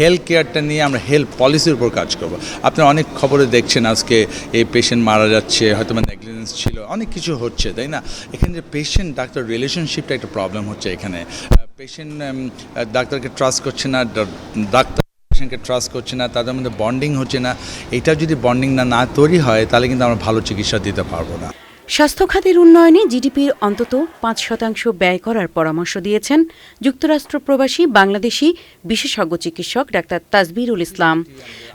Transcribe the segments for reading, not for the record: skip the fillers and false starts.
Health কেয়ারটা নিয়ে আমরা health পলিসির উপর কাজ করব। আপনারা অনেক খবরে দেখছেন আজকে এই পেশেন্ট মারা যাচ্ছে, হয়তো নেগলিজেন্স ছিল, অনেক কিছু হচ্ছে, তাই না? এখানে যে পেশেন্ট ডাক্তার রিলেশনশিপটা একটা প্রবলেম হচ্ছে এখানে। পেশেন্ট ডাক্তারকে ট্রাস্ট করছে না, ডাক্তার পেশেন্টকে ট্রাস্ট করছে না, তাদের মধ্যে বন্ডিং হচ্ছে না। এটা যদি বন্ডিং না তৈরি হয় তাহলে কিন্তু আমরা ভালো চিকিৎসা দিতে পারবো না। স্বাস্থ্য খাতের উন্নয়নে জিডিপির অন্তত ৫% ব্যয় করার পরামর্শ দিয়েছেন যুক্তরাষ্ট্র প্রবাসী বাংলাদেশি বিশেষজ্ঞ চিকিৎসক ডাক্তার তাজবিরুল ইসলাম।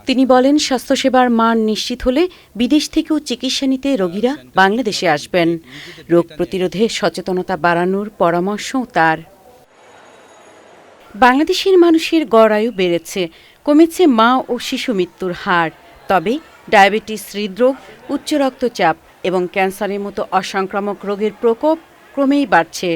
তিনি বলেন, স্বাস্থ্যসেবার মান নিশ্চিত হলে বিদেশ থেকেও চিকিৎসা নিতে রোগীরা বাংলাদেশে আসবেন। রোগ প্রতিরোধে সচেতনতা বাড়ানোর পরামর্শও তার। বাংলাদেশের মানুষের গড় আয়ু বেড়েছে, কমেছে মা ও শিশু মৃত্যুর হার। তবে ডায়াবেটিস, হৃদরোগ, উচ্চ রক্তচাপ এবং ক্যান্সারের মতো অসংক্রামক রোগের প্রকোপ ক্রমেই বাড়ছে।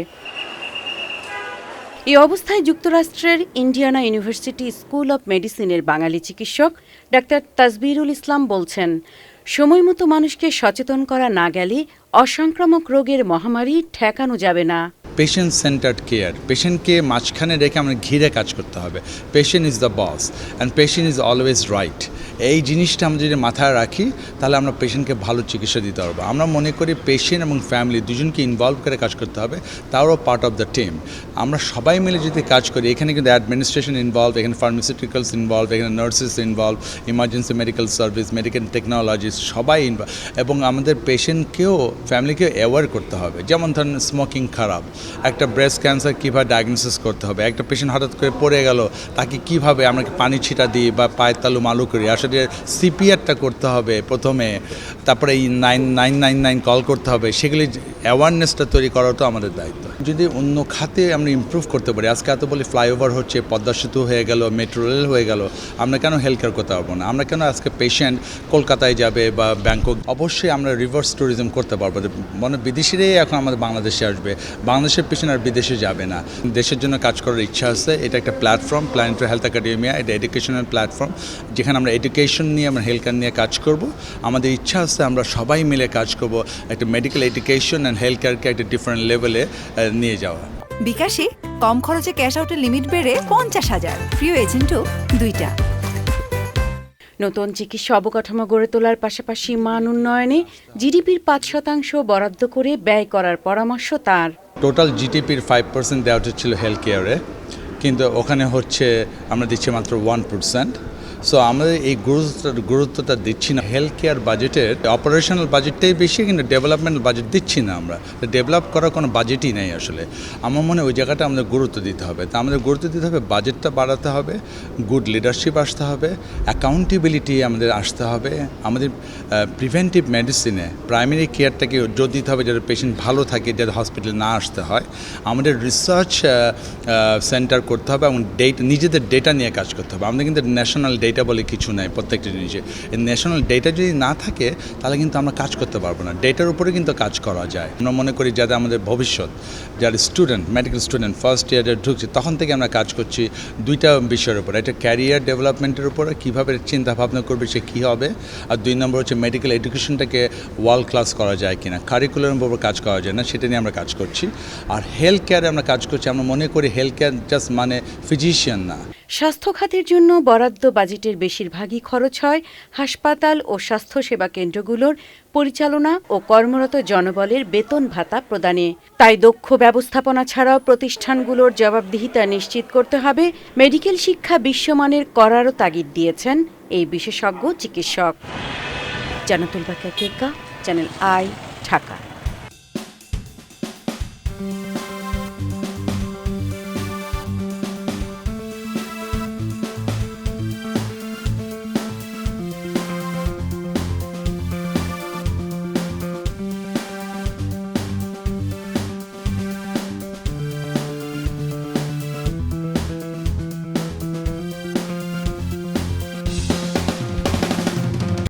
এই অবস্থায় যুক্তরাষ্ট্রের ইন্ডিয়ানা ইউনিভার্সিটি স্কুল অব মেডিসিনের বাঙালি চিকিৎসক ডাক্তার তাজবিরুল ইসলাম বলছেন, সময়মতো মানুষকে সচেতন করা না গেলে অসংক্রামক রোগের মহামারী ঠেকানো যাবে না। পেশেন্ট সেন্টার্ড কেয়ার, পেশেন্টকে মাঝখানে রেখে আমরা ঘিরে কাজ করতে হবে। Patient is the boss and patient is always right. এই জিনিসটা আমরা যদি মাথায় রাখি তাহলে আমরা পেশেন্টকে ভালো চিকিৎসা দিতে পারবো। আমরা মনে করি পেশেন্ট এবং ফ্যামিলি দুজনকে ইনভলভ করে কাজ করতে হবে, তারও পার্ট অফ দ্য টিম। আমরা সবাই মিলে যদি কাজ করি, এখানে কিন্তু অ্যাডমিনিস্ট্রেশন ইনভলভ, এখানে ফার্মাসিউটিক্যালস ইনভলভ, এখানে nurses involve, emergency medical service, medical technologist সবাই ইনভলভ, এবং আমাদের পেশেন্টকেও ফ্যামিলিকেও অ্যাওয়ার করতে হবে। যেমন ধরেন স্মোকিং খারাপ, একটা ব্রেস্ট ক্যান্সার কীভাবে ডায়াগনোসিস করতে হবে, একটা পেশেন্ট হঠাৎ করে পড়ে গেল, তাকে কীভাবে আমরা পানি ছিটা দিই বা পায়ের তালু মালু করি, আসলে সিপিআরটা করতে হবে প্রথমে, তারপরে এই 999 কল করতে হবে, সেগুলি অ্যাওয়ারনেসটা তৈরি করাটাও আমাদের দায়িত্ব। যদি অন্য খাতে আমরা ইমপ্রুভ করতে পারি, আজকে এত বলি ফ্লাইওভার হচ্ছে, পদ্মা সেতু হয়ে গেল, মেট্রো রেল হয়ে গেল, আমরা কেন হেলথ কেয়ার করতে পারবো না? আমরা কেন আজকে পেশেন্ট কলকাতায় যাবে বা ব্যাংকক? অবশ্যই আমরা রিভার্স ট্যুরিজম করতে পারবো, মানে বিদেশিরাই এখন আমাদের বাংলাদেশে আসবে, বাংলাদেশের পেশেন্ট আর বিদেশে যাবে না। দেশের জন্য কাজ করার ইচ্ছা আছে। এটা একটা প্ল্যাটফর্ম, প্ল্যানেটারি হেলথ একাডেমিয়া, এটা এডুকেশনাল প্ল্যাটফর্ম, যেখানে আমরা এডুকেশন নিয়ে আমরা হেলথ কেয়ার নিয়ে কাজ করব। আমাদের ইচ্ছা আছে আমরা সবাই মিলে কাজ করব, একটা মেডিকেল এডুকেশন অ্যান্ড হেলথ কেয়ারকে একটা ডিফারেন্ট লেভেলে নিয়ে যাওয়া। বিকাশে কম খরচে ক্যাশ আউটের লিমিট বেড়ে 50,000, প্রিয় এজেন্টও 2টা। নতুন চিকিৎসা অবকাঠামো গড়ে তোলার পাশাপাশি মান উন্নয়নে জিডিপির 5% বরাদ্দ করে ব্যয় করার পরামর্শ তার। টোটাল জিডিপির 5% দেওয়া ছিল হেলথ কেয়ারে, কিন্তু ওখানে হচ্ছে আমরা দিচ্ছি মাত্র 1%। সো আমাদের এই গুরুত্বটা দিচ্ছি না। হেলথ কেয়ার বাজেটের অপারেশনাল বাজেটটাই বেশি, কিন্তু ডেভেলপমেন্টাল বাজেট দিচ্ছি না আমরা। ডেভেলপ করার কোনো বাজেটই নেই আসলে। আমার মনে হয় ওই জায়গাটা আমাদের গুরুত্ব দিতে হবে। তা আমাদের গুরুত্ব দিতে হবে, বাজেটটা বাড়াতে হবে, গুড লিডারশিপ আসতে হবে, অ্যাকাউন্টেবিলিটি আমাদের আসতে হবে, আমাদের প্রিভেন্টিভ মেডিসিনে প্রাইমারি কেয়ারটাকে জোর দিতে হবে, যাতে পেশেন্ট ভালো থাকে, যাতে হসপিটালে না আসতে হয়। আমাদের রিসার্চ সেন্টার করতে হবে এবং নিজেদের ডেটা নিয়ে কাজ করতে হবে। আমাদের কিন্তু ন্যাশনাল ডেটা বলে কিছু নাই প্রত্যেকটা জিনিসে। এই ন্যাশনাল ডেটা যদি না থাকে তাহলে কিন্তু আমরা কাজ করতে পারবো না। ডেটার উপরে কিন্তু কাজ করা যায়। আমরা মনে করি যাতে আমাদের ভবিষ্যৎ, যারা স্টুডেন্ট, মেডিকেল স্টুডেন্ট ফার্স্ট ইয়ারে ঢুকছে, তখন থেকে আমরা কাজ করছি দুইটা বিষয়ের উপর। একটা ক্যারিয়ার ডেভেলপমেন্টের উপরে, কীভাবে চিন্তা ভাবনা করবে সে কী হবে, আর 2 নম্বর হচ্ছে মেডিকেল এডুকেশনটাকে ওয়ার্ল্ড ক্লাস করা যায় কিনা, কারিকুলামের উপর কাজ করা যায় না, সেটা নিয়ে আমরা কাজ করছি। আর হেলথ কেয়ারে আমরা কাজ করছি। আমরা মনে করি হেলথ কেয়ার জাস্ট মানে ফিজিশিয়ান না। স্বাস্থ্য খাতের জন্য বরাদ্দ বাজেটের বেশিরভাগই খরচ হয় হাসপাতাল ও স্বাস্থ্যসেবা কেন্দ্রগুলোর পরিচালনা ও কর্মরত জনবলের বেতন ভাতা প্রদানে। তাই দক্ষ ব্যবস্থাপনা ছাড়াও প্রতিষ্ঠানগুলোর জবাবদিহিতা নিশ্চিত করতে হবে। মেডিকেল শিক্ষা বিশ্বমানের করারও তাগিদ দিয়েছেন এই বিশেষজ্ঞ চিকিৎসক। জান্নাতুল বাকিয়া, কেকা, চ্যানেল আই, ঢাকা।